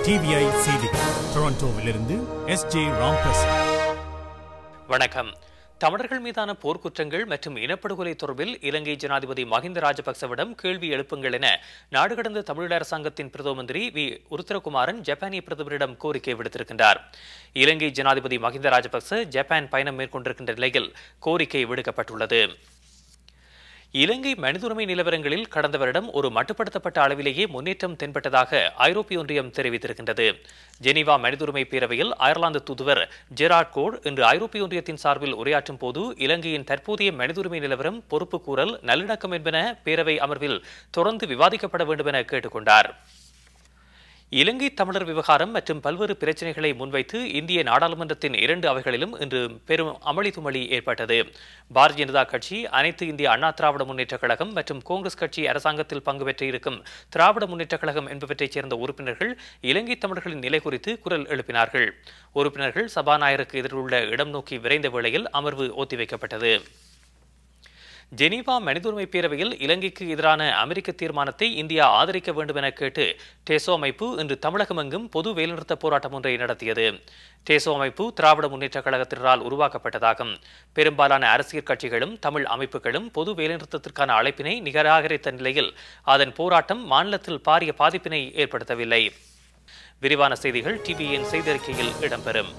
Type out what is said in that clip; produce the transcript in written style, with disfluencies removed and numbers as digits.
TVI செய்திகள் டொரண்டோவிலிருந்து S J. Ramprasad. வணக்கம். தமிழர்கள் மீதான போர்க்குற்றங்கள் மற்றும் இனப்படுகொலை தொடர்பில் இலங்கை ஜனாதிபதி மஹிந்த ராஜபக்சவிடம் கேள்வி எழுப்புங்கள் என நாடு கடந்த தமிழ் அரசாங்கத்தின் பிரதம மந்திரி வி. உருத்திரகுமாரன் ஜப்பானிய பிரதமரிடம் கோரிக்கை விடுத்திருக்கின்றார். இலங்கை ஜனாதிபதி மஹிந்த ராஜபக்ச ஜப்பான் பயணம் மேற்கொண்டிருக்கின்ற நிலையில் கோரிக்கை விடுக்கப்பட்டுள்ளது. இலங்கை மனித உரிமை நிலவரங்களில் கடந்த வருடம் ஒரு மட்டுப்படுத்தப்பட்ட அளவிலேயே முன்னேற்றம் தென்பட்டதாக ஐரோப்பிய ஒன்றியம் தெரிவித்திருக்கின்றது. ஜெனீவா மனித உரிமை பேரவையில் அயர்லாந்து தூதுவர் ஜெரார்ட் கோட் இன்று ஐரோப்பிய ஒன்றியத்தின் சார்பில் உரையாற்றும் போது இலங்கையின் தற்போதைய மனித உரிமை நிலவரம், பொறுப்பு கூறல், நல்லிணக்கம் என்பன பேரவை அமர்வில் தொடர்ந்து விவாதிக்கப்பட வேண்டும் என கேட்டுக்கொண்டார். இலங்கை தமிழர் விவகாரம் மற்றும் பல்வேறு பிரச்சினைகளை முன்வைத்து இந்திய நாடாளுமன்றத்தின் 2 அவைகளிலும் இன்று பெரும் அமளி துமளி ஏற்பட்டது. பாரதிய ஜனதா கட்சி, அனைத்து இந்திய அண்ணா திராவிட முன்னேற்றக் கழகம் மற்றும் காங்கிரஸ் கட்சி அரசாங்கத்தில் பங்கு பெற்றிருக்கும் திராவிட முன்னேற்றக் கழகம் என்பவற்றைச் சேர்ந்த உறுப்பினர்கள் இலங்கை தமிழர்களின் நிலை குறித்து குரல் எழுப்பினார்கள். உறுப்பினர்கள் சபாநாயகருக்கு எதிரிலுள்ள இடம் நோக்கி விரைந்த வேளையில் அமர்வு ஒத்திவைக்கப்பட்டது. ஜெனீவா மனித உரிமை பேரவையில் இலங்கைக்கு எதிரான அமெரிக்க தீர்மானத்தை இந்தியா ஆதரிக்க வேண்டும் என கேட்டு டேசோ அமைப்பு இன்று தமிழகமெங்கும் பொது வேலைநிறுத்த போராட்டம் ஒன்றை நடத்தியது. டேசோ அமைப்பு திராவிட முன்னேற்றக் கழகத்தினரால் உருவாக்கப்பட்டதாகும். பெரும்பாலான அரசியல் கட்சிகளும் தமிழ் அமைப்புகளும் பொது வேலைநிறுத்தத்திற்கான அழைப்பினை நிராகரித்த நிலையில் அதன் போராட்டம் மாநிலத்தில் பாரிய பாதிப்பினை ஏற்படுத்தவில்லை. விரிவான செய்திகள் டிவியின் செய்தியறிக்கையில் இடம்பெறும்.